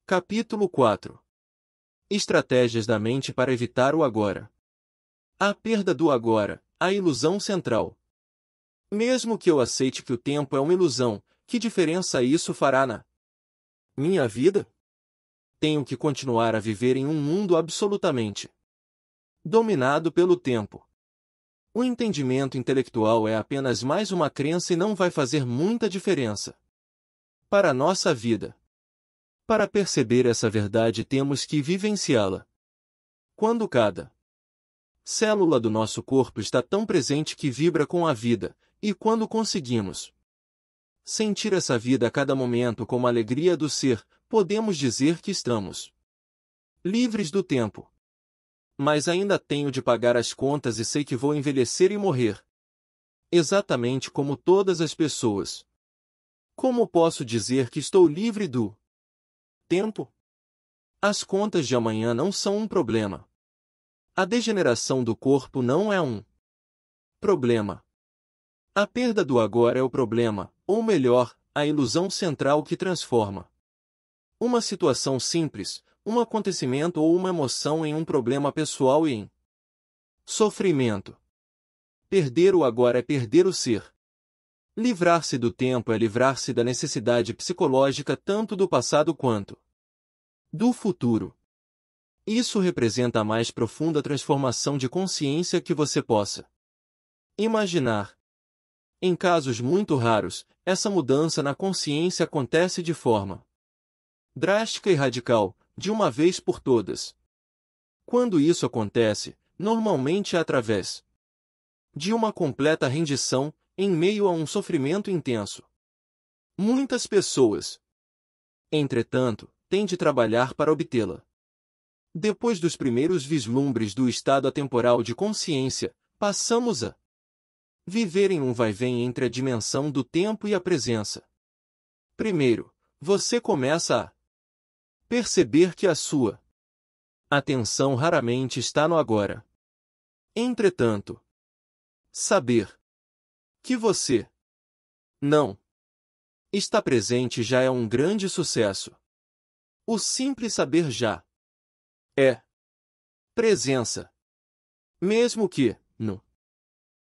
Capítulo 4. Estratégias da mente para evitar o agora. A perda do agora, a ilusão central. Mesmo que eu aceite que o tempo é uma ilusão, que diferença isso fará na minha vida? Tenho que continuar a viver em um mundo absolutamente dominado pelo tempo. O entendimento intelectual é apenas mais uma crença e não vai fazer muita diferença para a nossa vida. Para perceber essa verdade temos que vivenciá-la. Quando cada célula do nosso corpo está tão presente que vibra com a vida, e quando conseguimos sentir essa vida a cada momento como a alegria do ser, podemos dizer que estamos livres do tempo. Mas ainda tenho de pagar as contas e sei que vou envelhecer e morrer. Exatamente como todas as pessoas. Como posso dizer que estou livre do tempo? As contas de amanhã não são um problema. A degeneração do corpo não é um problema. A perda do agora é o problema, ou melhor, a ilusão central que transforma uma situação simples, um acontecimento ou uma emoção em um problema pessoal e em sofrimento. Perder o agora é perder o ser. Livrar-se do tempo é livrar-se da necessidade psicológica tanto do passado quanto do futuro. Isso representa a mais profunda transformação de consciência que você possa imaginar. Em casos muito raros, essa mudança na consciência acontece de forma drástica e radical, de uma vez por todas. Quando isso acontece, normalmente é através de uma completa rendição, em meio a um sofrimento intenso. Muitas pessoas, entretanto, têm de trabalhar para obtê-la. Depois dos primeiros vislumbres do estado atemporal de consciência, passamos a viver em um vai-vem entre a dimensão do tempo e a presença. Primeiro, você começa a perceber que a sua atenção raramente está no agora. Entretanto, saber que você não está presente já é um grande sucesso. O simples saber já é presença. Mesmo que, no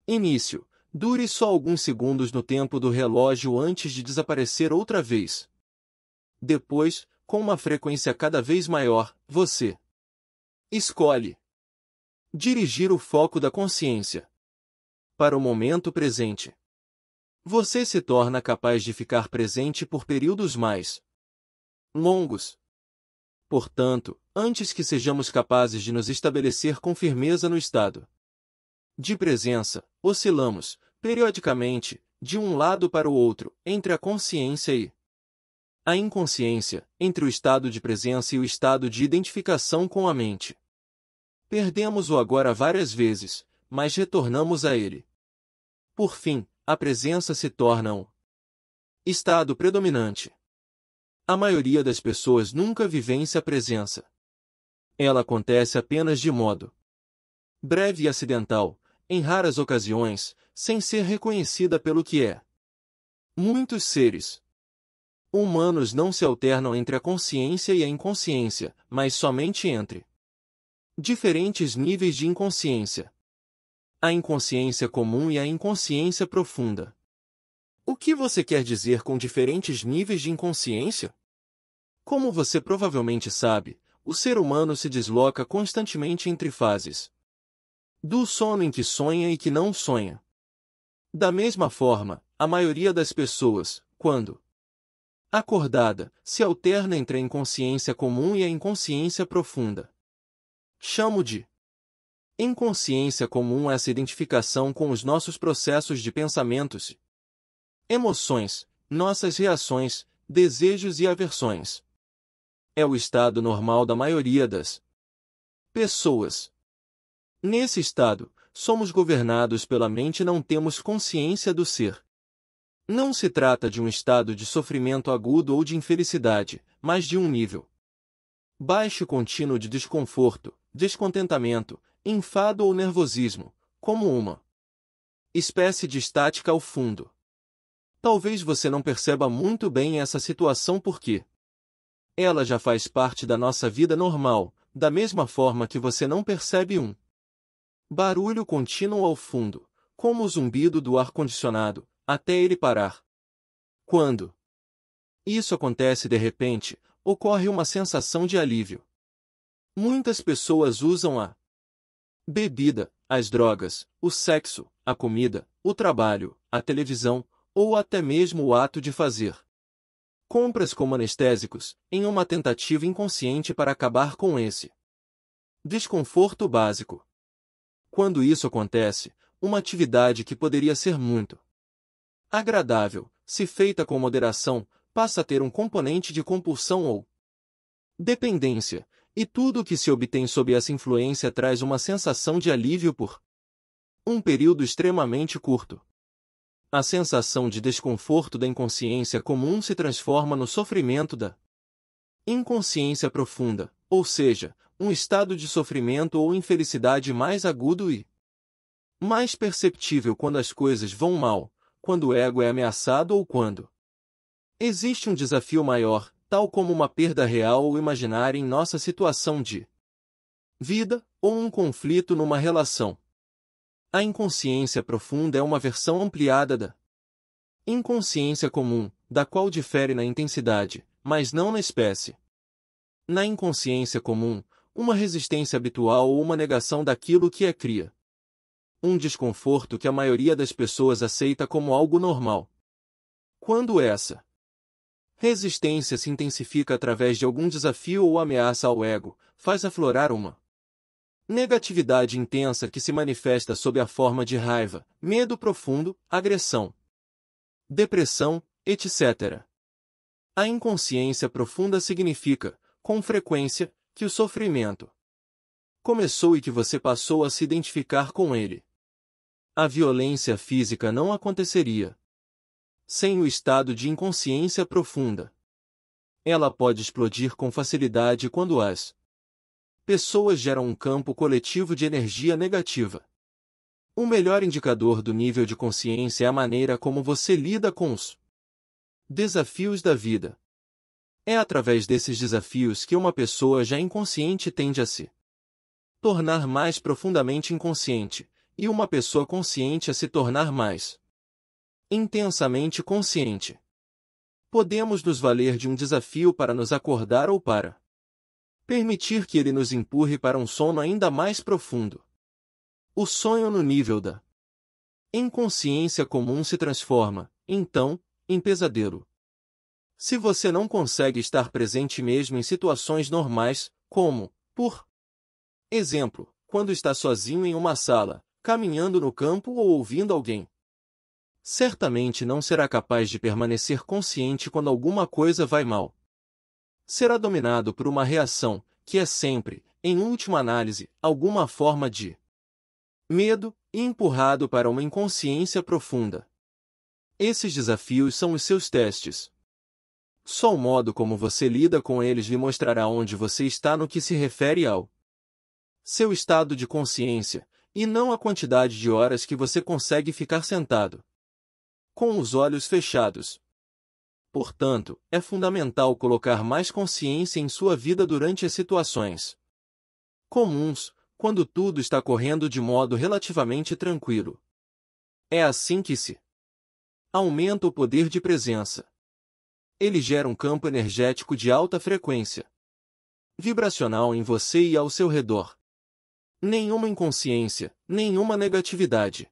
início, dure só alguns segundos no tempo do relógio antes de desaparecer outra vez. Depois, com uma frequência cada vez maior, você escolhe dirigir o foco da consciência para o momento presente. Você se torna capaz de ficar presente por períodos mais longos. Portanto, antes que sejamos capazes de nos estabelecer com firmeza no estado de presença, oscilamos, periodicamente, de um lado para o outro, entre a consciência e a inconsciência, entre o estado de presença e o estado de identificação com a mente. Perdemos o agora várias vezes, mas retornamos a ele. Por fim, a presença se torna um estado predominante. A maioria das pessoas nunca vivencia a presença. Ela acontece apenas de modo breve e acidental, em raras ocasiões, sem ser reconhecida pelo que é. Muitos seres humanos não se alternam entre a consciência e a inconsciência, mas somente entre diferentes níveis de inconsciência. A inconsciência comum e a inconsciência profunda. O que você quer dizer com diferentes níveis de inconsciência? Como você provavelmente sabe, o ser humano se desloca constantemente entre fases do sono em que sonha e que não sonha. Da mesma forma, a maioria das pessoas, quando acordada, se alterna entre a inconsciência comum e a inconsciência profunda. Chamo de inconsciência comum essa identificação com os nossos processos de pensamentos, emoções, nossas reações, desejos e aversões. É o estado normal da maioria das pessoas. Nesse estado, somos governados pela mente e não temos consciência do ser. Não se trata de um estado de sofrimento agudo ou de infelicidade, mas de um nível baixo e contínuo de desconforto, descontentamento, enfado ou nervosismo, como uma espécie de estática ao fundo. Talvez você não perceba muito bem essa situação porque Ela já faz parte da nossa vida normal, da mesma forma que você não percebe um barulho contínuo ao fundo, como o zumbido do ar-condicionado, até ele parar. Quando isso acontece de repente, ocorre uma sensação de alívio. Muitas pessoas usam a bebida, as drogas, o sexo, a comida, o trabalho, a televisão, ou até mesmo o ato de fazer compras como anestésicos, em uma tentativa inconsciente para acabar com esse desconforto básico. Quando isso acontece, uma atividade que poderia ser muito agradável, se feita com moderação, passa a ter um componente de compulsão ou dependência, e tudo o que se obtém sob essa influência traz uma sensação de alívio por um período extremamente curto. A sensação de desconforto da inconsciência comum se transforma no sofrimento da inconsciência profunda, ou seja, um estado de sofrimento ou infelicidade mais agudo e mais perceptível quando as coisas vão mal, quando o ego é ameaçado ou quando existe um desafio maior, tal como uma perda real ou imaginária em nossa situação de vida, ou um conflito numa relação. A inconsciência profunda é uma versão ampliada da inconsciência comum, da qual difere na intensidade, mas não na espécie. Na inconsciência comum, uma resistência habitual ou uma negação daquilo que cria um desconforto que a maioria das pessoas aceita como algo normal. Quando essa resistência se intensifica através de algum desafio ou ameaça ao ego, faz aflorar uma negatividade intensa que se manifesta sob a forma de raiva, medo profundo, agressão, depressão, etc. A inconsciência profunda significa, com frequência, que o sofrimento começou e que você passou a se identificar com ele. A violência física não aconteceria sem o estado de inconsciência profunda. Ela pode explodir com facilidade quando as pessoas geram um campo coletivo de energia negativa. O melhor indicador do nível de consciência é a maneira como você lida com os desafios da vida. É através desses desafios que uma pessoa já inconsciente tende a se tornar mais profundamente inconsciente, e uma pessoa consciente a se tornar mais intensamente consciente. Podemos nos valer de um desafio para nos acordar ou para permitir que ele nos empurre para um sono ainda mais profundo. O sonho no nível da inconsciência comum se transforma, então, em pesadelo. Se você não consegue estar presente mesmo em situações normais, como, por exemplo, quando está sozinho em uma sala, caminhando no campo ou ouvindo alguém, certamente não será capaz de permanecer consciente quando alguma coisa vai mal. Será dominado por uma reação, que é sempre, em última análise, alguma forma de medo, e empurrado para uma inconsciência profunda. Esses desafios são os seus testes. Só o modo como você lida com eles lhe mostrará onde você está no que se refere ao seu estado de consciência, e não a quantidade de horas que você consegue ficar sentado com os olhos fechados. Portanto, é fundamental colocar mais consciência em sua vida durante as situações comuns, quando tudo está correndo de modo relativamente tranquilo. É assim que se aumenta o poder de presença. Ele gera um campo energético de alta frequência vibracional em você e ao seu redor. Nenhuma inconsciência, nenhuma negatividade,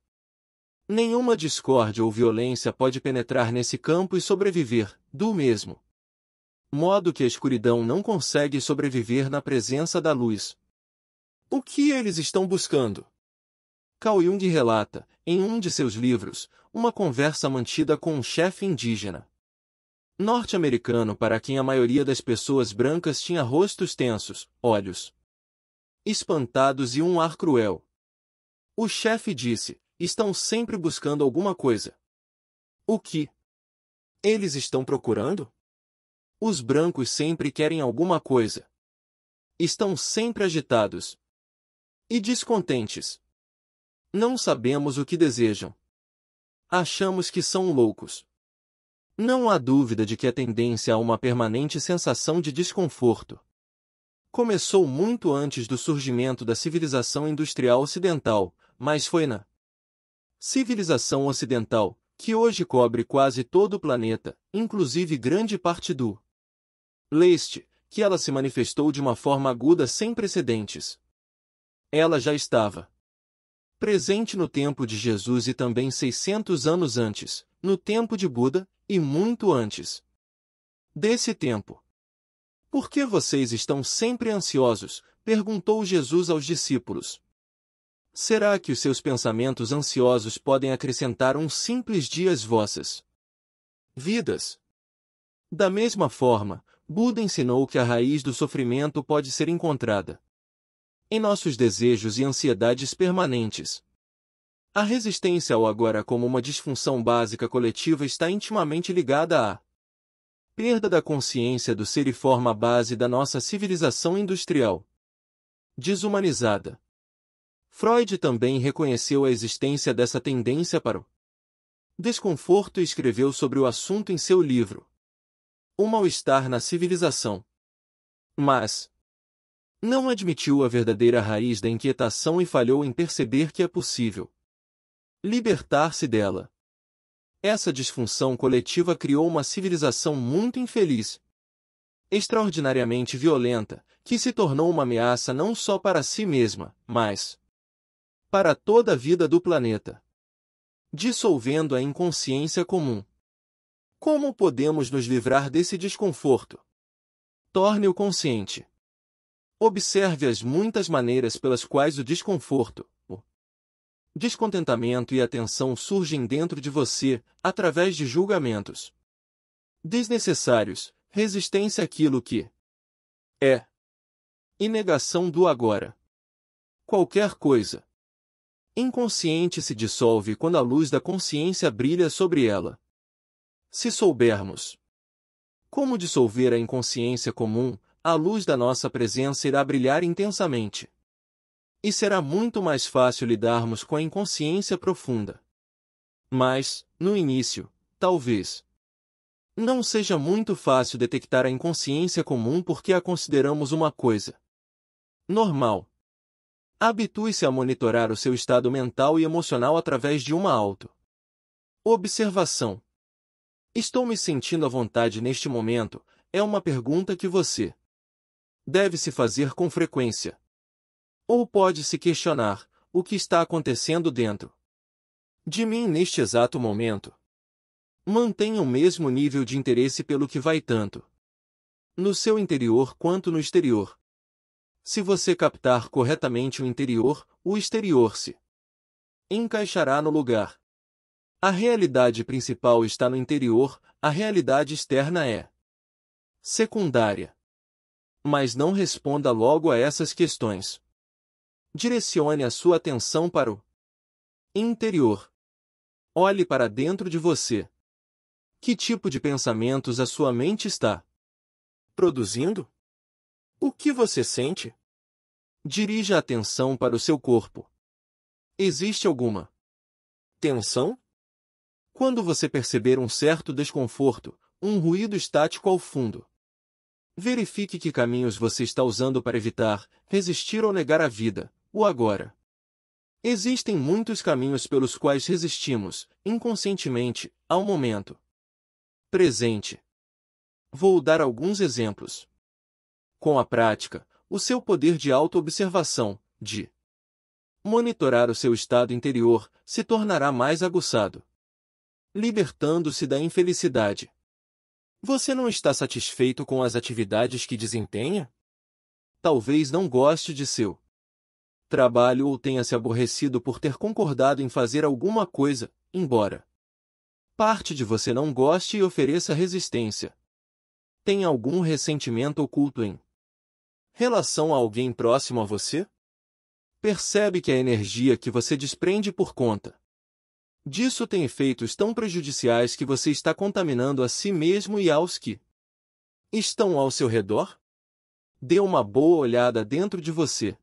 nenhuma discórdia ou violência pode penetrar nesse campo e sobreviver, do mesmo modo que a escuridão não consegue sobreviver na presença da luz. O que eles estão buscando? Carl Jung relata, em um de seus livros, uma conversa mantida com um chefe indígena norte-americano para quem a maioria das pessoas brancas tinha rostos tensos, olhos espantados e um ar cruel. O chefe disse: estão sempre buscando alguma coisa. O que eles estão procurando? Os brancos sempre querem alguma coisa. Estão sempre agitados e descontentes. Não sabemos o que desejam. Achamos que são loucos. Não há dúvida de que a tendência a uma permanente sensação de desconforto começou muito antes do surgimento da civilização industrial ocidental, mas foi na civilização ocidental, que hoje cobre quase todo o planeta, inclusive grande parte do leste, que ela se manifestou de uma forma aguda sem precedentes. Ela já estava presente no tempo de Jesus e também 600 anos antes, no tempo de Buda, e muito antes desse tempo. Por que vocês estão sempre ansiosos? Perguntou Jesus aos discípulos. Será que os seus pensamentos ansiosos podem acrescentar um simples dia às vossas vidas? Da mesma forma, Buda ensinou que a raiz do sofrimento pode ser encontrada em nossos desejos e ansiedades permanentes. A resistência ao agora como uma disfunção básica coletiva está intimamente ligada à perda da consciência do ser e forma a base da nossa civilização industrial desumanizada. Freud também reconheceu a existência dessa tendência para o desconforto e escreveu sobre o assunto em seu livro O Mal-Estar na Civilização. Mas não admitiu a verdadeira raiz da inquietação e falhou em perceber que é possível libertar-se dela. Essa disfunção coletiva criou uma civilização muito infeliz, extraordinariamente violenta, que se tornou uma ameaça não só para si mesma, mas para toda a vida do planeta, dissolvendo a inconsciência comum. Como podemos nos livrar desse desconforto? Torne-o consciente. Observe as muitas maneiras pelas quais o desconforto, o descontentamento e a tensão surgem dentro de você, através de julgamentos desnecessários, resistência àquilo que é e negação do agora. Qualquer coisa inconsciente se dissolve quando a luz da consciência brilha sobre ela. Se soubermos como dissolver a inconsciência comum, a luz da nossa presença irá brilhar intensamente. E será muito mais fácil lidarmos com a inconsciência profunda. Mas, no início, talvez não seja muito fácil detectar a inconsciência comum porque a consideramos uma coisa normal. Habitue-se a monitorar o seu estado mental e emocional através de uma auto-observação. Estou me sentindo à vontade neste momento? É uma pergunta que você deve se fazer com frequência. Ou pode se questionar: o que está acontecendo dentro de mim neste exato momento? Mantenha o mesmo nível de interesse pelo que vai tanto no seu interior quanto no exterior. Se você captar corretamente o interior, o exterior se encaixará no lugar. A realidade principal está no interior, a realidade externa é secundária. Mas não responda logo a essas questões. Direcione a sua atenção para o interior. Olhe para dentro de você. Que tipo de pensamentos a sua mente está produzindo? O que você sente? Dirija a atenção para o seu corpo. Existe alguma tensão? Quando você perceber um certo desconforto, um ruído estático ao fundo, verifique que caminhos você está usando para evitar, resistir ou negar a vida, o agora. Existem muitos caminhos pelos quais resistimos, inconscientemente, ao momento presente. Vou dar alguns exemplos. Com a prática, o seu poder de auto-observação, de monitorar o seu estado interior, se tornará mais aguçado, libertando-se da infelicidade. Você não está satisfeito com as atividades que desempenha? Talvez não goste de seu trabalho ou tenha se aborrecido por ter concordado em fazer alguma coisa, embora parte de você não goste e ofereça resistência. Tem algum ressentimento oculto em relação a alguém próximo a você? Percebe que a energia que você desprende por conta disso tem efeitos tão prejudiciais que você está contaminando a si mesmo e aos que estão ao seu redor? Dê uma boa olhada dentro de você.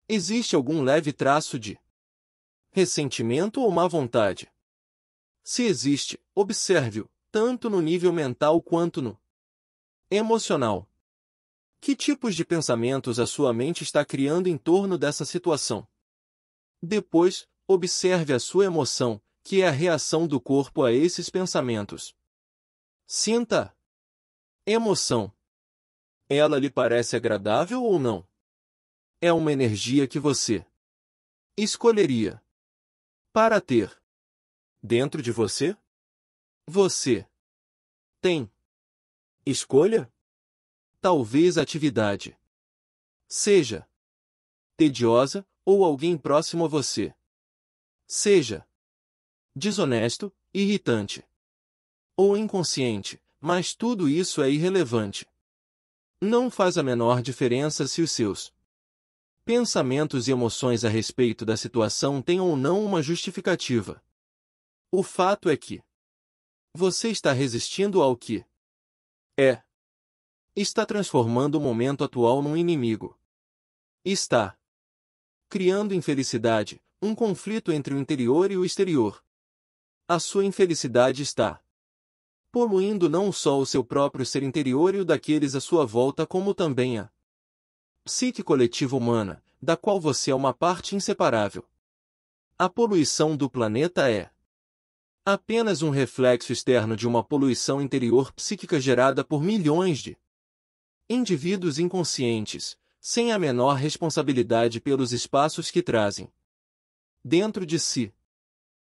Existe algum leve traço de ressentimento ou má vontade? Se existe, observe-o, tanto no nível mental quanto no emocional. Que tipos de pensamentos a sua mente está criando em torno dessa situação? Depois, observe a sua emoção, que é a reação do corpo a esses pensamentos. Sinta a emoção. Ela lhe parece agradável ou não? É uma energia que você escolheria para ter dentro de você? Você tem escolha? Talvez a atividade seja tediosa ou alguém próximo a você seja desonesto, irritante ou inconsciente, mas tudo isso é irrelevante. Não faz a menor diferença se os seus pensamentos e emoções a respeito da situação têm ou não uma justificativa. O fato é que você está resistindo ao que é. Está transformando o momento atual num inimigo. Está criando infelicidade, um conflito entre o interior e o exterior. A sua infelicidade está poluindo não só o seu próprio ser interior e o daqueles à sua volta, como também a psique coletiva humana, da qual você é uma parte inseparável. A poluição do planeta é apenas um reflexo externo de uma poluição interior psíquica gerada por milhões de indivíduos inconscientes, sem a menor responsabilidade pelos espaços que trazem dentro de si.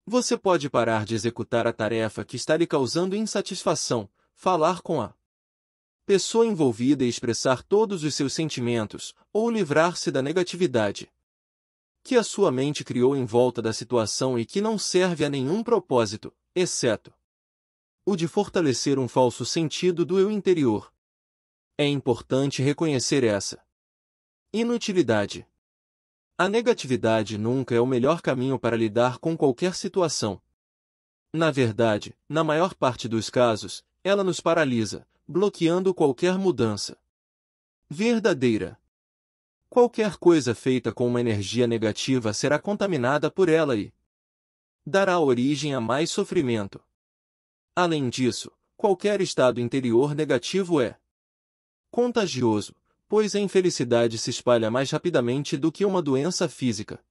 Você pode parar de executar a tarefa que está lhe causando insatisfação, falar com a pessoa envolvida e expressar todos os seus sentimentos, ou livrar-se da negatividade que a sua mente criou em volta da situação e que não serve a nenhum propósito, exceto o de fortalecer um falso sentido do eu interior. É importante reconhecer essa inutilidade. A negatividade nunca é o melhor caminho para lidar com qualquer situação. Na verdade, na maior parte dos casos, ela nos paralisa, bloqueando qualquer mudança verdadeira. Qualquer coisa feita com uma energia negativa será contaminada por ela e dará origem a mais sofrimento. Além disso, qualquer estado interior negativo é contagioso, pois a infelicidade se espalha mais rapidamente do que uma doença física.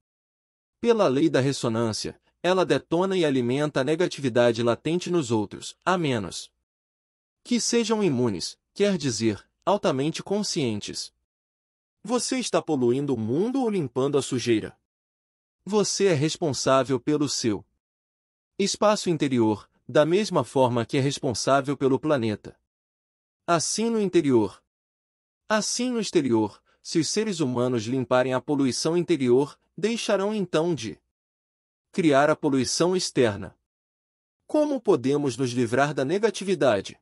Pela lei da ressonância, ela detona e alimenta a negatividade latente nos outros, a menos que sejam imunes, quer dizer, altamente conscientes. Você está poluindo o mundo ou limpando a sujeira? Você é responsável pelo seu espaço interior, da mesma forma que é responsável pelo planeta. Assim no interior. Assim no exterior, se os seres humanos limparem a poluição interior, deixarão então de criar a poluição externa. Como podemos nos livrar da negatividade?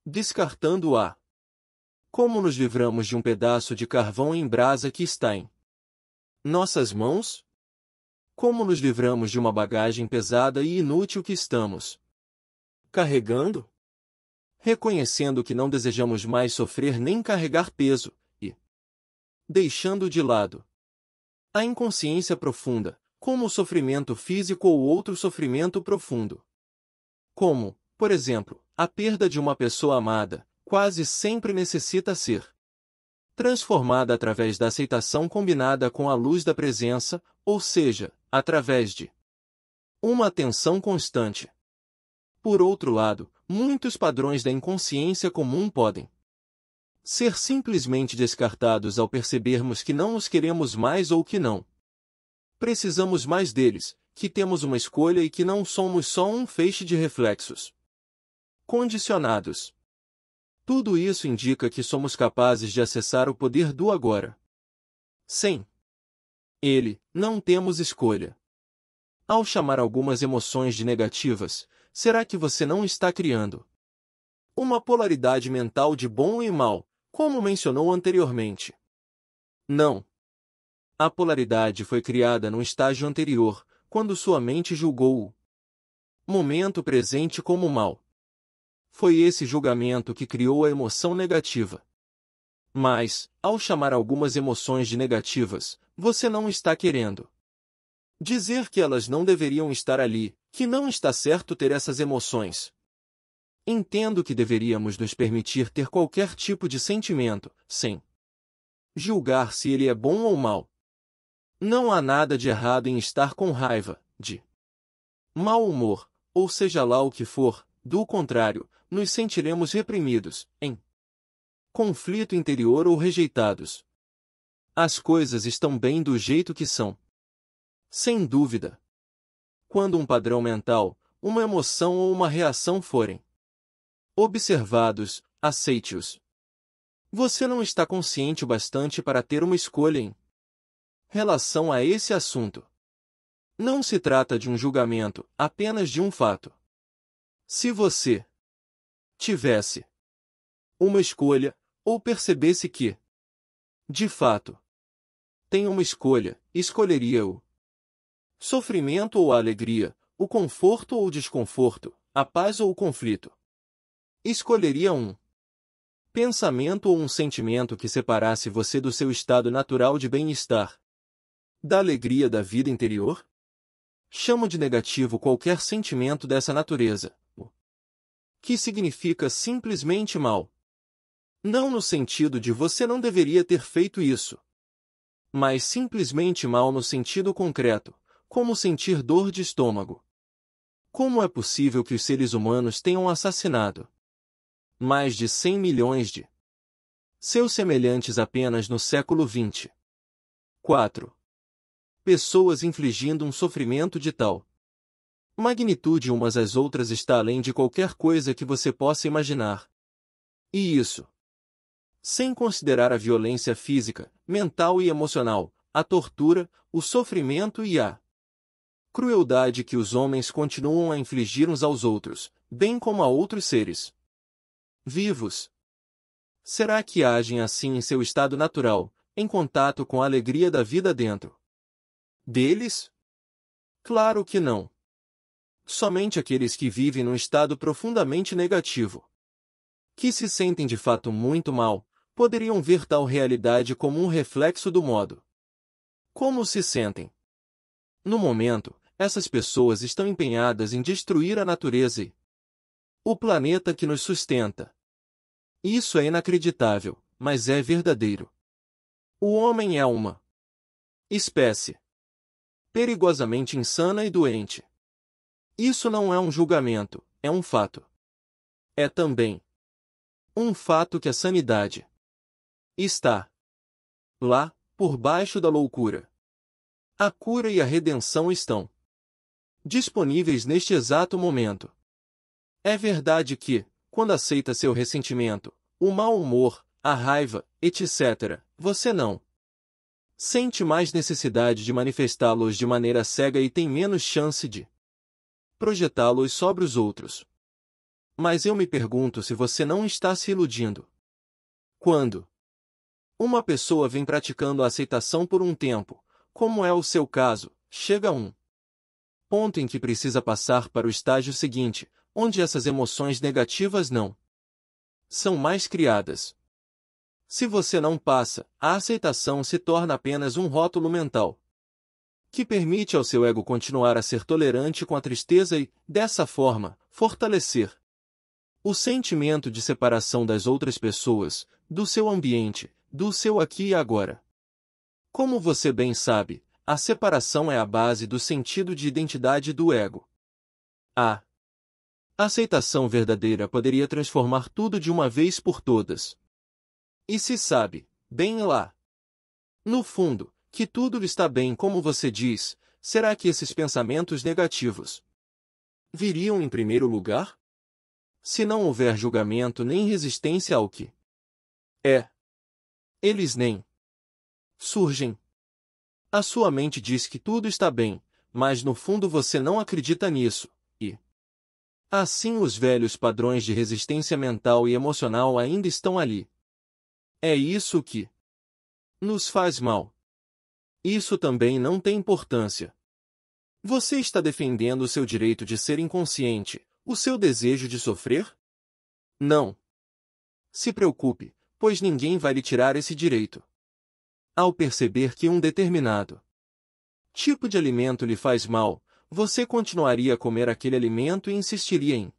Descartando-a. Como nos livramos de um pedaço de carvão em brasa que está em nossas mãos? Como nos livramos de uma bagagem pesada e inútil que estamos carregando? Reconhecendo que não desejamos mais sofrer nem carregar peso, e deixando de lado a inconsciência profunda, como o sofrimento físico ou outro sofrimento profundo. Como, por exemplo, a perda de uma pessoa amada, quase sempre necessita ser transformada através da aceitação combinada com a luz da presença, ou seja, através de uma atenção constante. Por outro lado, muitos padrões da inconsciência comum podem ser simplesmente descartados ao percebermos que não os queremos mais ou que não precisamos mais deles, que temos uma escolha e que não somos só um feixe de reflexos condicionados. Tudo isso indica que somos capazes de acessar o poder do agora. Sem ele, não temos escolha. Ao chamar algumas emoções de negativas, será que você não está criando uma polaridade mental de bom e mal, como mencionou anteriormente? Não. A polaridade foi criada num estágio anterior, quando sua mente julgou o momento presente como mal. Foi esse julgamento que criou a emoção negativa. Mas, ao chamar algumas emoções de negativas, você não está querendo dizer que elas não deveriam estar ali, que não está certo ter essas emoções. Entendo que deveríamos nos permitir ter qualquer tipo de sentimento, sem julgar se ele é bom ou mau. Não há nada de errado em estar com raiva, de mau humor, ou seja lá o que for, do contrário, nos sentiremos reprimidos, em conflito interior ou rejeitados. As coisas estão bem do jeito que são. Sem dúvida. Quando um padrão mental, uma emoção ou uma reação forem observados, aceite-os. Você não está consciente o bastante para ter uma escolha em relação a esse assunto. Não se trata de um julgamento, apenas de um fato. Se você tivesse uma escolha, ou percebesse que, de fato, tem uma escolha, escolheria o sofrimento ou a alegria, o conforto ou o desconforto, a paz ou o conflito. Escolheria um pensamento ou um sentimento que separasse você do seu estado natural de bem-estar, da alegria da vida interior? Chamo de negativo qualquer sentimento dessa natureza, o que significa simplesmente mal. Não no sentido de você não deveria ter feito isso, mas simplesmente mal no sentido concreto, como sentir dor de estômago. Como é possível que os seres humanos tenham assassinado mais de 100 milhões de seus semelhantes apenas no século XX? 4. Pessoas infligindo um sofrimento de tal magnitude umas às outras está além de qualquer coisa que você possa imaginar. E isso, sem considerar a violência física, mental e emocional, a tortura, o sofrimento e a crueldade que os homens continuam a infligir uns aos outros, bem como a outros seres vivos. Será que agem assim em seu estado natural, em contato com a alegria da vida dentro deles? Claro que não. Somente aqueles que vivem num estado profundamente negativo, que se sentem de fato muito mal, poderiam ver tal realidade como um reflexo do modo como se sentem. No momento, essas pessoas estão empenhadas em destruir a natureza e o planeta que nos sustenta. Isso é inacreditável, mas é verdadeiro. O homem é uma espécie perigosamente insana e doente. Isso não é um julgamento, é um fato. É também um fato que a sanidade está lá, por baixo da loucura. A cura e a redenção estão disponíveis neste exato momento. É verdade que, quando aceita seu ressentimento, o mau humor, a raiva, etc., você não sente mais necessidade de manifestá-los de maneira cega e tem menos chance de projetá-los sobre os outros. Mas eu me pergunto se você não está se iludindo. Quando uma pessoa vem praticando a aceitação por um tempo, como é o seu caso, chega a um ponto em que precisa passar para o estágio seguinte, onde essas emoções negativas não são mais criadas. Se você não passa, a aceitação se torna apenas um rótulo mental que permite ao seu ego continuar a ser tolerante com a tristeza e, dessa forma, fortalecer o sentimento de separação das outras pessoas, do seu ambiente, do seu aqui e agora. Como você bem sabe, a separação é a base do sentido de identidade do ego. A aceitação verdadeira poderia transformar tudo de uma vez por todas. E se sabe, bem lá, no fundo, que tudo está bem como você diz, será que esses pensamentos negativos viriam em primeiro lugar? Se não houver julgamento nem resistência ao que é, eles nem surgem. A sua mente diz que tudo está bem, mas no fundo você não acredita nisso, e assim os velhos padrões de resistência mental e emocional ainda estão ali. É isso que nos faz mal. Isso também não tem importância. Você está defendendo o seu direito de ser inconsciente, o seu desejo de sofrer? Não. Se preocupe, pois ninguém vai lhe tirar esse direito. Ao perceber que um determinado tipo de alimento lhe faz mal, você continuaria a comer aquele alimento e insistiria em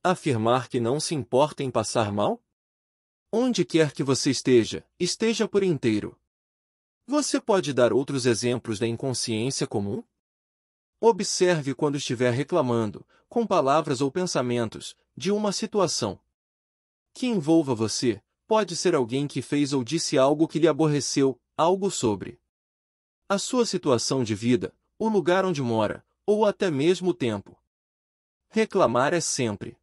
Afirmar que não se importa em passar mal? Onde quer que você esteja, esteja por inteiro. Você pode dar outros exemplos da inconsciência comum? Observe quando estiver reclamando, com palavras ou pensamentos, de uma situação que envolva você. Pode ser alguém que fez ou disse algo que lhe aborreceu, algo sobre a sua situação de vida, o lugar onde mora, ou até mesmo o tempo. Reclamar é sempre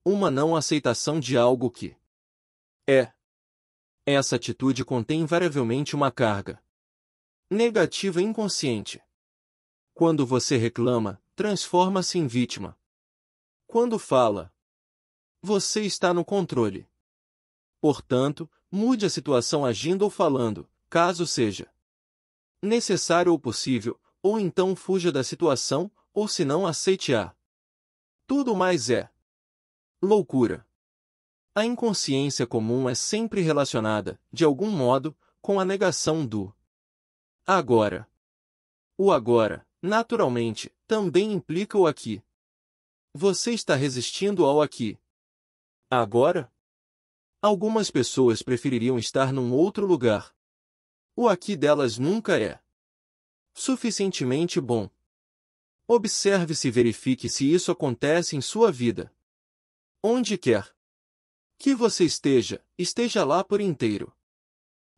uma não aceitação de algo que é. Essa atitude contém invariavelmente uma carga negativa inconsciente. Quando você reclama, transforma-se em vítima. Quando fala, você está no controle. Portanto, mude a situação agindo ou falando, caso seja necessário ou possível, ou então fuja da situação, ou se não aceite-a. Tudo mais é loucura. A inconsciência comum é sempre relacionada, de algum modo, com a negação do agora. O agora, naturalmente, também implica o aqui. Você está resistindo ao aqui. Agora? Algumas pessoas prefeririam estar num outro lugar. O aqui delas nunca é suficientemente bom. Observe-se e verifique se isso acontece em sua vida. Onde quer que você esteja, esteja lá por inteiro.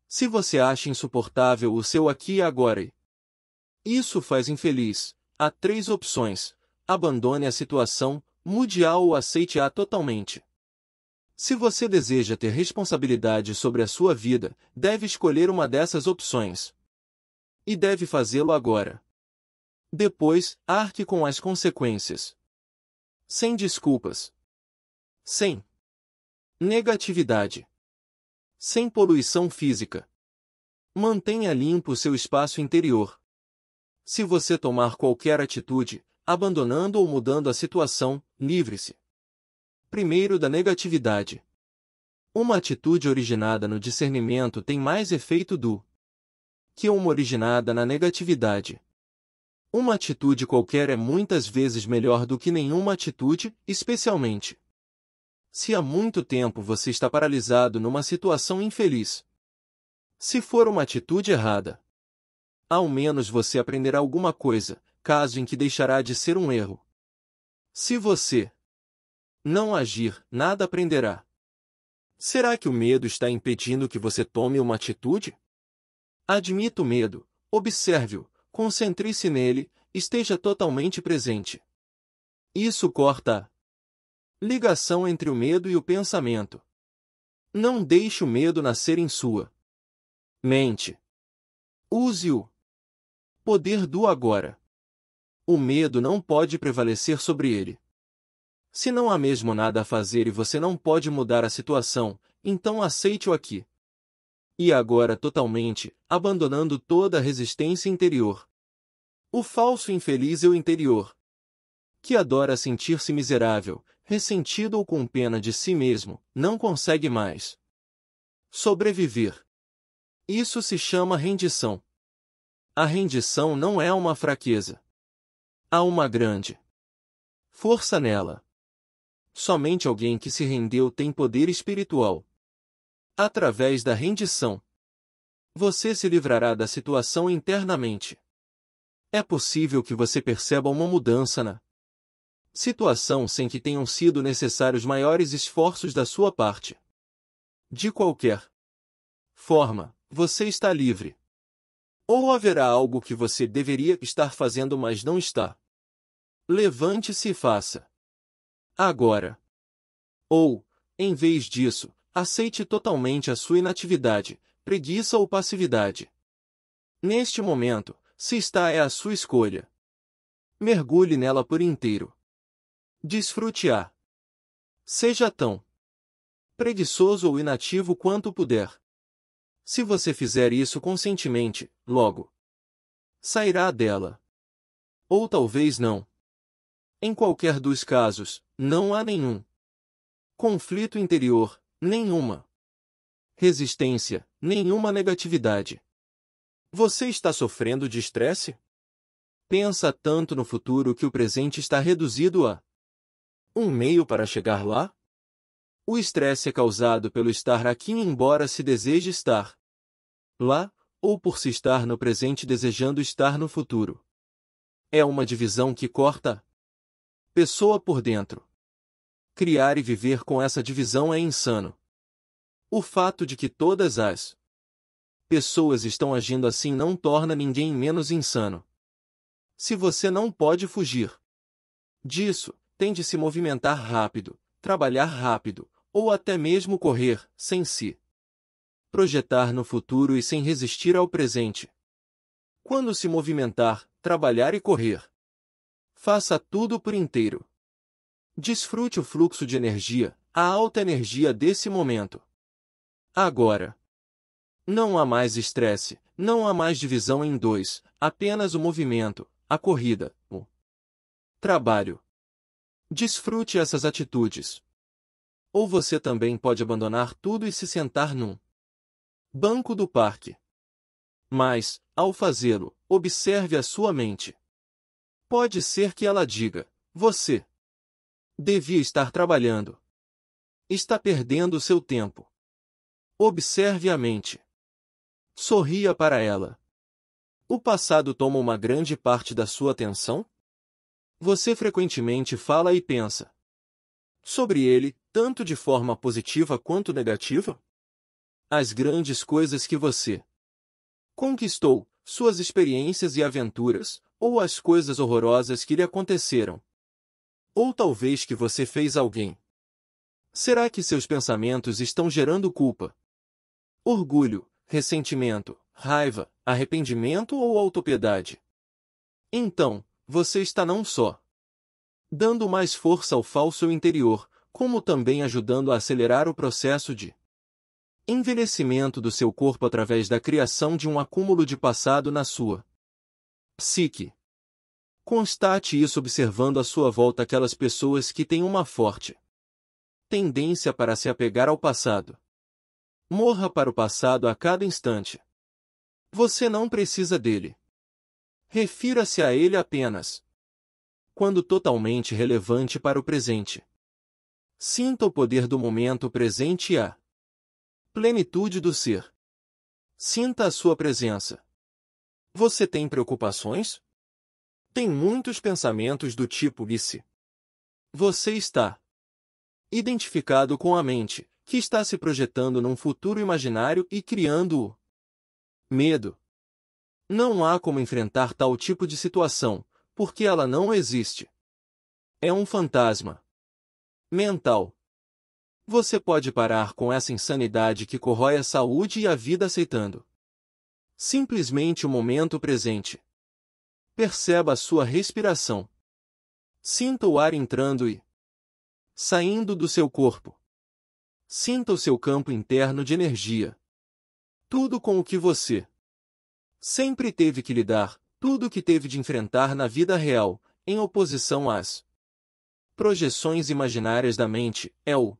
Se você acha insuportável o seu aqui e agora e isso faz infeliz, há 3 opções: abandone a situação, mude-a ou aceite-a totalmente. Se você deseja ter responsabilidade sobre a sua vida, deve escolher uma dessas opções. E deve fazê-lo agora. Depois, arque com as consequências. Sem desculpas. Sem negatividade. Sem poluição física. Mantenha limpo seu espaço interior. Se você tomar qualquer atitude, abandonando ou mudando a situação, livre-se primeiro da negatividade. Uma atitude originada no discernimento tem mais efeito do que uma originada na negatividade. Uma atitude qualquer é muitas vezes melhor do que nenhuma atitude, especialmente se há muito tempo você está paralisado numa situação infeliz. Se for uma atitude errada, ao menos você aprenderá alguma coisa, caso em que deixará de ser um erro. Se você não agir, nada aprenderá. Será que o medo está impedindo que você tome uma atitude? Admita o medo, observe-o, concentre-se nele, esteja totalmente presente. Isso corta a ligação entre o medo e o pensamento. Não deixe o medo nascer em sua mente. Use o poder do agora. O medo não pode prevalecer sobre ele. Se não há mesmo nada a fazer e você não pode mudar a situação, então aceite-o aqui. E agora totalmente, abandonando toda a resistência interior. O falso infeliz é o interior, que adora sentir-se miserável, ressentido ou com pena de si mesmo, não consegue mais sobreviver. Isso se chama rendição. A rendição não é uma fraqueza. Há uma grande força nela. Somente alguém que se rendeu tem poder espiritual. Através da rendição, você se livrará da situação internamente. É possível que você perceba uma mudança na situação sem que tenham sido necessários maiores esforços da sua parte. De qualquer forma, você está livre. Ou haverá algo que você deveria estar fazendo mas não está. Levante-se e faça. Agora. Ou, em vez disso, aceite totalmente a sua inatividade, preguiça ou passividade. Neste momento, se está é a sua escolha. Mergulhe nela por inteiro. Desfrute-a. Seja tão preguiçoso ou inativo quanto puder. Se você fizer isso conscientemente, logo sairá dela. Ou talvez não. Em qualquer dos casos, não há nenhum conflito interior, nenhuma resistência, nenhuma negatividade. Você está sofrendo de estresse? Pensa tanto no futuro que o presente está reduzido a Um meio para chegar lá? O estresse é causado pelo estar aqui embora se deseje estar lá, ou por se estar no presente desejando estar no futuro. É uma divisão que corta a pessoa por dentro. Criar e viver com essa divisão é insano. O fato de que todas as pessoas estão agindo assim não torna ninguém menos insano. Se você não pode fugir disso, tem de se movimentar rápido, trabalhar rápido, ou até mesmo correr, sem se projetar no futuro e sem resistir ao presente. Quando se movimentar, trabalhar e correr, faça tudo por inteiro. Desfrute o fluxo de energia, a alta energia desse momento. Agora. Não há mais estresse, não há mais divisão em dois, apenas o movimento, a corrida, o trabalho. Desfrute essas atitudes. Ou você também pode abandonar tudo e se sentar num banco do parque. Mas, ao fazê-lo, observe a sua mente. Pode ser que ela diga: você devia estar trabalhando. Está perdendo seu tempo. Observe a mente. Sorria para ela. O passado toma uma grande parte da sua atenção? Você frequentemente fala e pensa sobre ele, tanto de forma positiva quanto negativa? As grandes coisas que você conquistou, suas experiências e aventuras, ou as coisas horrorosas que lhe aconteceram. Ou talvez que você fez a alguém. Será que seus pensamentos estão gerando culpa, orgulho, ressentimento, raiva, arrependimento ou autopiedade? Então, você está não só dando mais força ao falso interior, como também ajudando a acelerar o processo de envelhecimento do seu corpo através da criação de um acúmulo de passado na sua psique. Constate isso observando à sua volta aquelas pessoas que têm uma forte tendência para se apegar ao passado. Morra para o passado a cada instante. Você não precisa dele. Refira-se a ele apenas quando totalmente relevante para o presente. Sinta o poder do momento presente e a plenitude do ser. Sinta a sua presença. Você tem preocupações? Tem muitos pensamentos do tipo e se você está identificado com a mente, que está se projetando num futuro imaginário e criando o medo. Não há como enfrentar tal tipo de situação, porque ela não existe. É um fantasma mental. Você pode parar com essa insanidade que corrói a saúde e a vida aceitando simplesmente o momento presente. Perceba a sua respiração. Sinta o ar entrando e saindo do seu corpo. Sinta o seu campo interno de energia. Tudo com o que você sempre teve que lidar, tudo que teve de enfrentar na vida real, em oposição às projeções imaginárias da mente, é o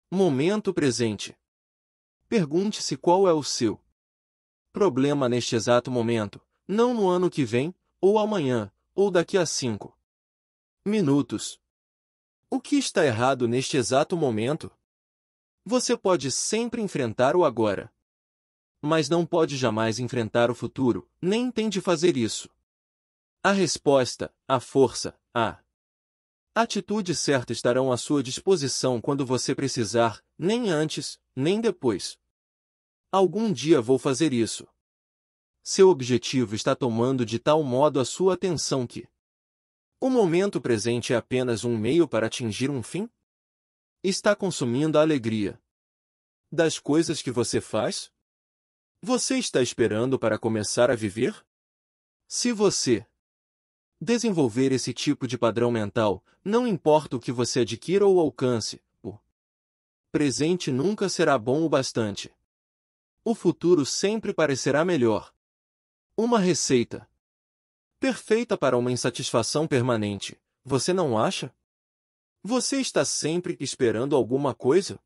momento presente. Pergunte-se qual é o seu problema neste exato momento, não no ano que vem, ou amanhã, ou daqui a 5 minutos. O que está errado neste exato momento? Você pode sempre enfrentar o agora, mas não pode jamais enfrentar o futuro, nem tem de fazer isso. A resposta, a força, a atitude certa estarão à sua disposição quando você precisar, nem antes, nem depois. Algum dia vou fazer isso. Seu objetivo está tomando de tal modo a sua atenção que o momento presente é apenas um meio para atingir um fim? Está consumindo a alegria das coisas que você faz? Você está esperando para começar a viver? Se você desenvolver esse tipo de padrão mental, não importa o que você adquira ou alcance, o presente nunca será bom o bastante. O futuro sempre parecerá melhor. Uma receita perfeita para uma insatisfação permanente, você não acha? Você está sempre esperando alguma coisa?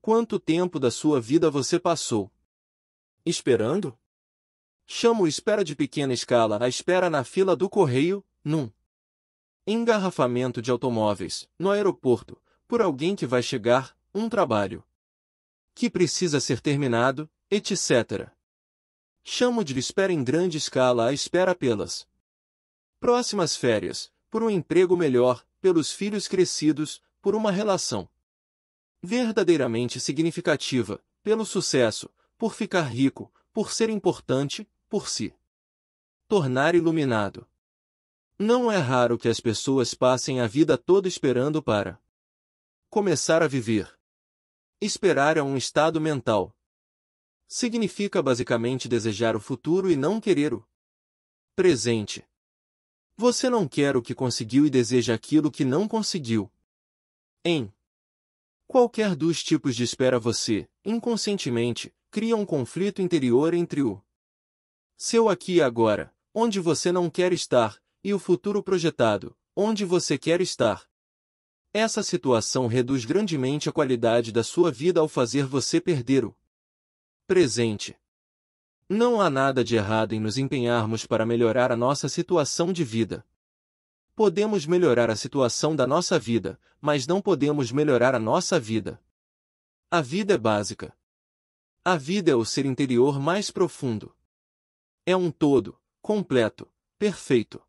Quanto tempo da sua vida você passou esperando? Chamo espera de pequena escala a espera na fila do correio, num engarrafamento de automóveis, no aeroporto, por alguém que vai chegar, um trabalho que precisa ser terminado, etc. Chamo de espera em grande escala a espera pelas próximas férias, por um emprego melhor, pelos filhos crescidos, por uma relação verdadeiramente significativa, pelo sucesso, por ficar rico, por ser importante, por se tornar iluminado. Não é raro que as pessoas passem a vida toda esperando para começar a viver. Esperar é um estado mental. Significa basicamente desejar o futuro e não querer o presente. Você não quer o que conseguiu e deseja aquilo que não conseguiu. Em qualquer dos tipos de espera você, inconscientemente, cria um conflito interior entre o seu aqui e agora, onde você não quer estar, e o futuro projetado, onde você quer estar. Essa situação reduz grandemente a qualidade da sua vida ao fazer você perder o presente. Não há nada de errado em nos empenharmos para melhorar a nossa situação de vida. Podemos melhorar a situação da nossa vida, mas não podemos melhorar a nossa vida. A vida é básica. A vida é o ser interior mais profundo. É um todo, completo, perfeito.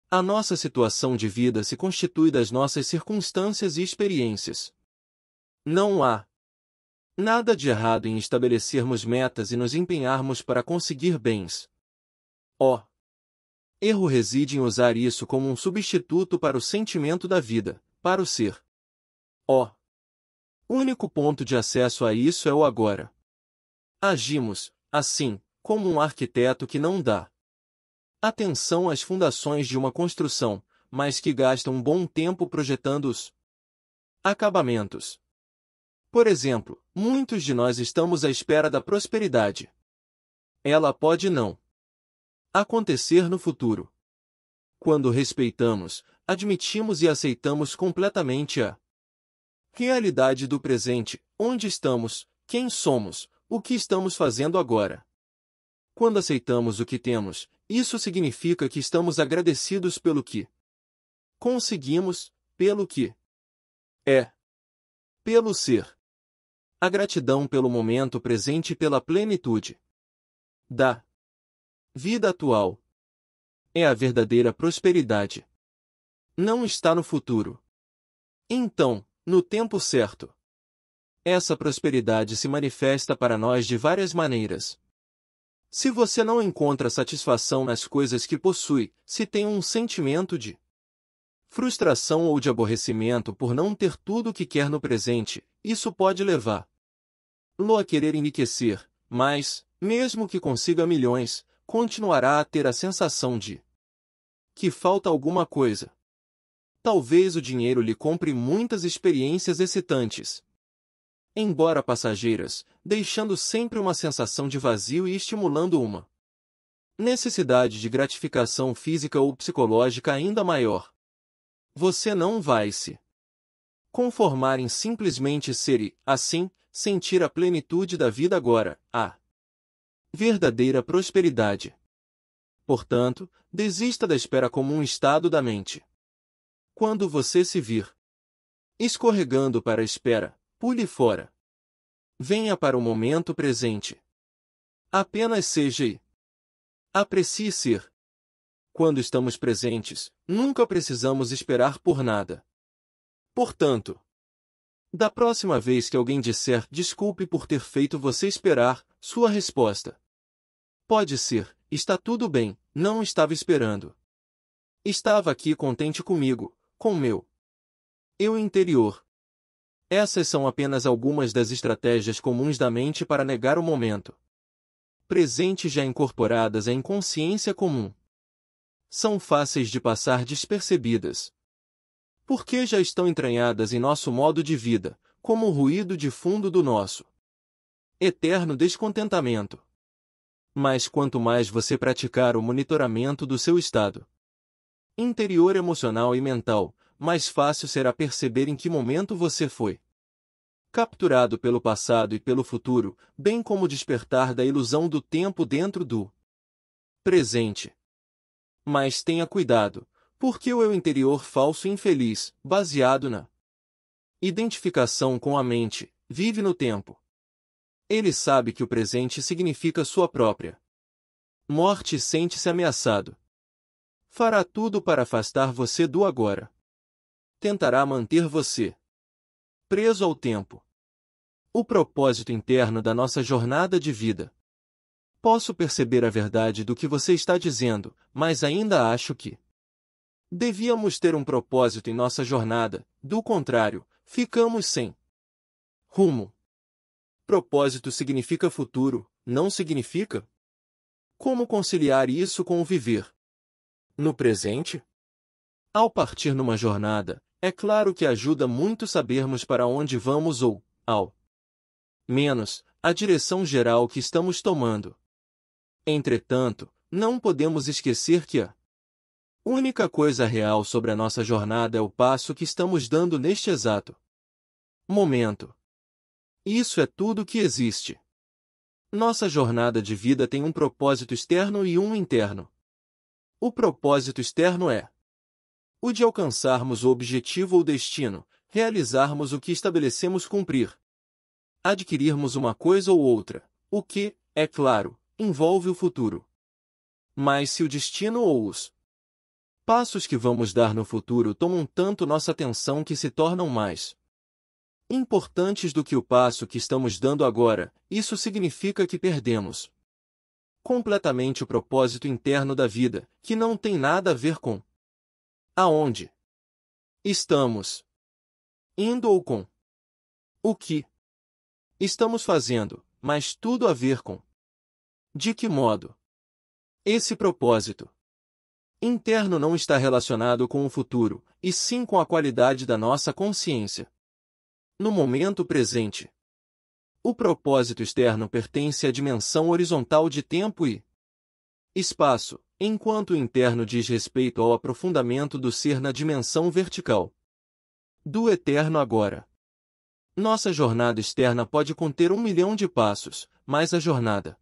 A nossa situação de vida se constitui das nossas circunstâncias e experiências. Não há nada de errado em estabelecermos metas e nos empenharmos para conseguir bens. O erro reside em usar isso como um substituto para o sentimento da vida, para o ser. O único ponto de acesso a isso é o agora. Agimos, assim, como um arquiteto que não dá atenção às fundações de uma construção, mas que gasta um bom tempo projetando os acabamentos. Por exemplo, muitos de nós estamos à espera da prosperidade. Ela pode não acontecer no futuro. Quando respeitamos, admitimos e aceitamos completamente a realidade do presente, onde estamos, quem somos, o que estamos fazendo agora. Quando aceitamos o que temos, isso significa que estamos agradecidos pelo que conseguimos, pelo que é, pelo ser. A gratidão pelo momento presente e pela plenitude da vida atual é a verdadeira prosperidade. Não está no futuro. Então, no tempo certo, essa prosperidade se manifesta para nós de várias maneiras. Se você não encontra satisfação nas coisas que possui, se tem um sentimento de frustração ou de aborrecimento por não ter tudo o que quer no presente, isso pode levá-lo a querer enriquecer, mas, mesmo que consiga milhões, continuará a ter a sensação de que falta alguma coisa. Talvez o dinheiro lhe compre muitas experiências excitantes, embora passageiras, deixando sempre uma sensação de vazio e estimulando uma necessidade de gratificação física ou psicológica ainda maior. Você não vai se conformar em simplesmente ser e, assim, sentir a plenitude da vida agora, a verdadeira prosperidade. Portanto, desista da espera como um estado da mente. Quando você se vir escorregando para a espera, pule fora. Venha para o momento presente. Apenas seja e aprecie ser. Quando estamos presentes, nunca precisamos esperar por nada. Portanto, da próxima vez que alguém disser desculpe por ter feito você esperar, sua resposta pode ser: está tudo bem, não estava esperando. Estava aqui contente comigo, com meu eu interior. Essas são apenas algumas das estratégias comuns da mente para negar o momento presente já incorporadas à inconsciência comum. São fáceis de passar despercebidas, porque já estão entranhadas em nosso modo de vida, como o ruído de fundo do nosso eterno descontentamento. Mas quanto mais você praticar o monitoramento do seu estado interior emocional e mental, mais fácil será perceber em que momento você foi capturado pelo passado e pelo futuro, bem como despertar da ilusão do tempo dentro do presente. Mas tenha cuidado, Porque o eu interior falso e infeliz, baseado na identificação com a mente, vive no tempo. Ele sabe que o presente significa sua própria morte e sente-se ameaçado. Fará tudo para afastar você do agora. Tentará manter você preso ao tempo. O propósito interno da nossa jornada de vida. Posso perceber a verdade do que você está dizendo, mas ainda acho que devíamos ter um propósito em nossa jornada, do contrário, ficamos sem rumo. Propósito significa futuro, não significa? Como conciliar isso com o viver no presente? Ao partir numa jornada, é claro que ajuda muito sabermos para onde vamos ou, ao menos, a direção geral que estamos tomando. Entretanto, não podemos esquecer que a única coisa real sobre a nossa jornada é o passo que estamos dando neste exato momento. Isso é tudo que existe. Nossa jornada de vida tem um propósito externo e um interno. O propósito externo é o de alcançarmos o objetivo ou destino, realizarmos o que estabelecemos cumprir, adquirirmos uma coisa ou outra, o que, é claro, envolve o futuro. Mas se o destino ou os passos que vamos dar no futuro tomam tanto nossa atenção que se tornam mais importantes do que o passo que estamos dando agora, isso significa que perdemos completamente o propósito interno da vida, que não tem nada a ver com aonde estamos indo ou com o que estamos fazendo, mas tudo a ver com de que modo esse propósito interno não está relacionado com o futuro, e sim com a qualidade da nossa consciência no momento presente. O propósito externo pertence à dimensão horizontal de tempo e espaço, enquanto o interno diz respeito ao aprofundamento do ser na dimensão vertical do eterno agora. Nossa jornada externa pode conter 1.000.000 de passos, mas a jornada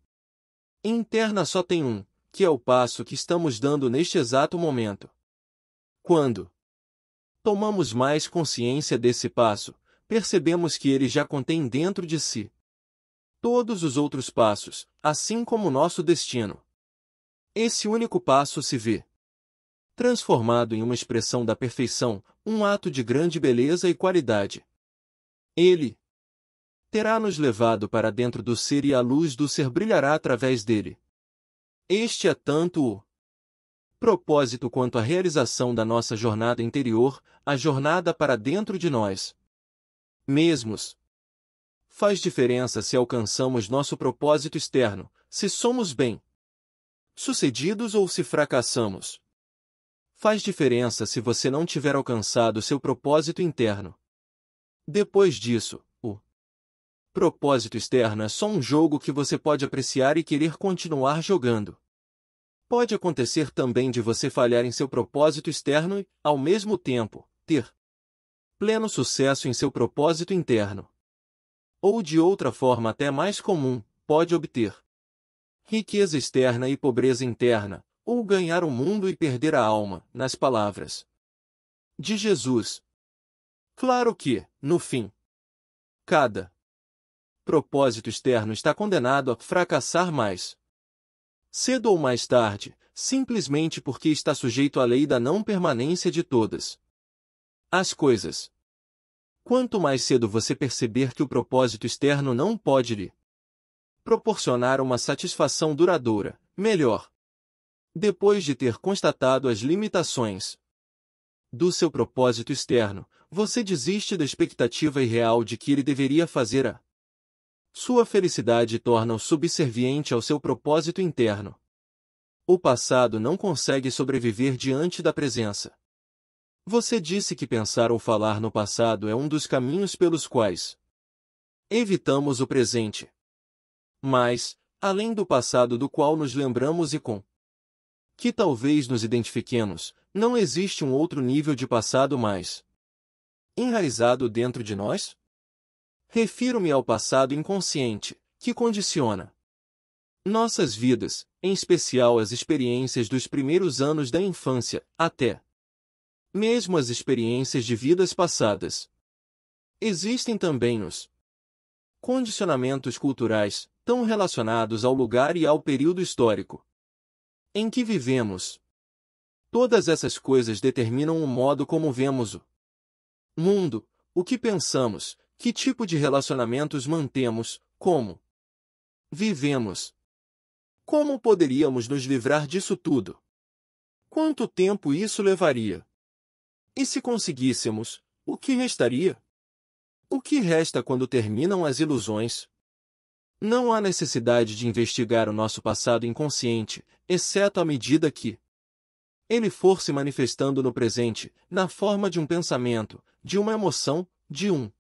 interna só tem um, que é o passo que estamos dando neste exato momento. Quando tomamos mais consciência desse passo, percebemos que ele já contém dentro de si todos os outros passos, assim como o nosso destino. Esse único passo se vê transformado em uma expressão da perfeição, um ato de grande beleza e qualidade. Ele terá nos levado para dentro do ser e a luz do ser brilhará através dele. Este é tanto o propósito quanto a realização da nossa jornada interior, a jornada para dentro de nós mesmos. Faz diferença se alcançamos nosso propósito externo, se somos bem-sucedidos ou se fracassamos. Faz diferença se você não tiver alcançado seu propósito interno. Depois disso, o propósito externo é só um jogo que você pode apreciar e querer continuar jogando. Pode acontecer também de você falhar em seu propósito externo e, ao mesmo tempo, ter pleno sucesso em seu propósito interno. Ou de outra forma até mais comum, pode obter riqueza externa e pobreza interna, ou ganhar o mundo e perder a alma, nas palavras de Jesus. Claro que, no fim, cada propósito externo está condenado a fracassar mais cedo ou mais tarde, simplesmente porque está sujeito à lei da não permanência de todas as coisas. Quanto mais cedo você perceber que o propósito externo não pode lhe proporcionar uma satisfação duradoura, melhor. Depois de ter constatado as limitações do seu propósito externo, você desiste da expectativa irreal de que ele deveria fazer a sua felicidade e torna-o subserviente ao seu propósito interno. O passado não consegue sobreviver diante da presença. Você disse que pensar ou falar no passado é um dos caminhos pelos quais evitamos o presente. Mas, além do passado do qual nos lembramos e com que talvez nos identifiquemos, não existe um outro nível de passado mais enraizado dentro de nós? Refiro-me ao passado inconsciente, que condiciona nossas vidas, em especial as experiências dos primeiros anos da infância, até mesmo as experiências de vidas passadas. Existem também os condicionamentos culturais, tão relacionados ao lugar e ao período histórico em que vivemos. Todas essas coisas determinam o modo como vemos o mundo, o que pensamos, que tipo de relacionamentos mantemos, como vivemos. Como poderíamos nos livrar disso tudo? Quanto tempo isso levaria? E se conseguíssemos, o que restaria? O que resta quando terminam as ilusões? Não há necessidade de investigar o nosso passado inconsciente, exceto à medida que ele for se manifestando no presente, na forma de um pensamento, de uma emoção, de um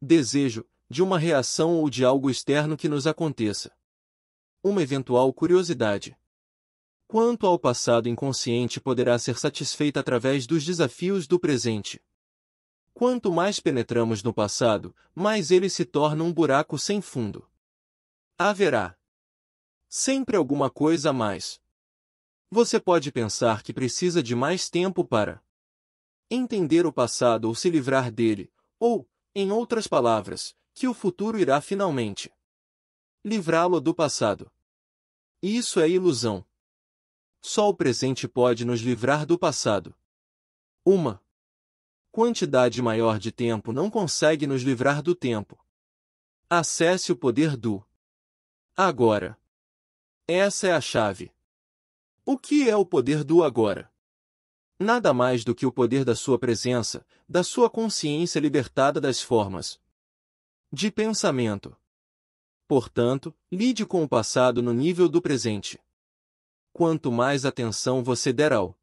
desejo, de uma reação ou de algo externo que nos aconteça. Uma eventual curiosidade quanto ao passado inconsciente poderá ser satisfeita através dos desafios do presente. Quanto mais penetramos no passado, mais ele se torna um buraco sem fundo. Haverá sempre alguma coisa a mais. Você pode pensar que precisa de mais tempo para entender o passado ou se livrar dele, ou, em outras palavras, que o futuro irá finalmente livrá-lo do passado. Isso é ilusão. Só o presente pode nos livrar do passado. Uma quantidade maior de tempo não consegue nos livrar do tempo. Acesse o poder do agora. Essa é a chave. O que é o poder do agora? Nada mais do que o poder da sua presença, da sua consciência libertada das formas de pensamento. Portanto, lide com o passado no nível do presente. Quanto mais atenção você der ao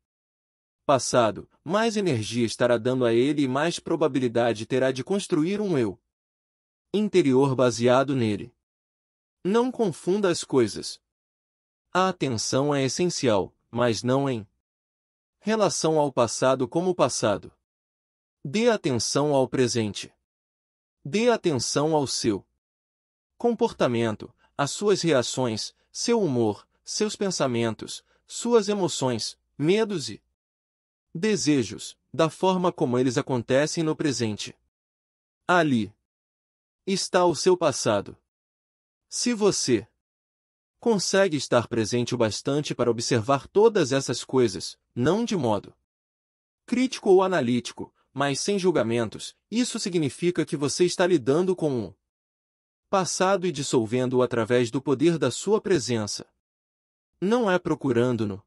passado, mais energia estará dando a ele e mais probabilidade terá de construir um eu interior baseado nele. Não confunda as coisas. A atenção é essencial, mas não em relação ao passado como passado. Dê atenção ao presente. Dê atenção ao seu comportamento, às suas reações, seu humor, seus pensamentos, suas emoções, medos e desejos, da forma como eles acontecem no presente. Ali está o seu passado. Se você consegue estar presente o bastante para observar todas essas coisas, não de modo crítico ou analítico, mas sem julgamentos, isso significa que você está lidando com o passado e dissolvendo-o através do poder da sua presença. Não é procurando no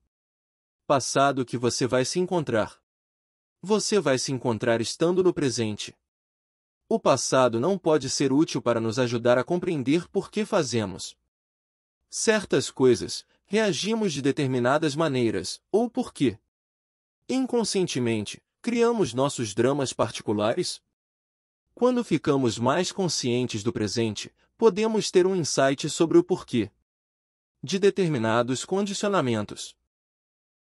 passado que você vai se encontrar. Você vai se encontrar estando no presente. O passado não pode ser útil para nos ajudar a compreender por que fazemos certas coisas, reagimos de determinadas maneiras, ou por que inconscientemente criamos nossos dramas particulares. Quando ficamos mais conscientes do presente, podemos ter um insight sobre o porquê de determinados condicionamentos.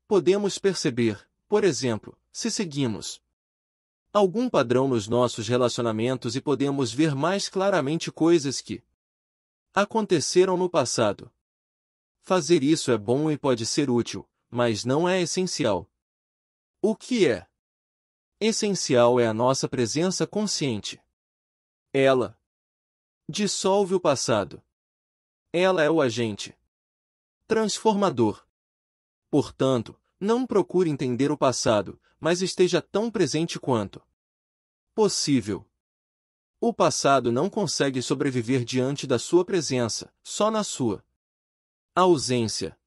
Podemos perceber, por exemplo, se seguimos algum padrão nos nossos relacionamentos e podemos ver mais claramente coisas que aconteceram no passado. Fazer isso é bom e pode ser útil, mas não é essencial. O que é essencial é a nossa presença consciente. Ela dissolve o passado. Ela é o agente transformador. Portanto, não procure entender o passado, mas esteja tão presente quanto possível. O passado não consegue sobreviver diante da sua presença, só na sua ausência.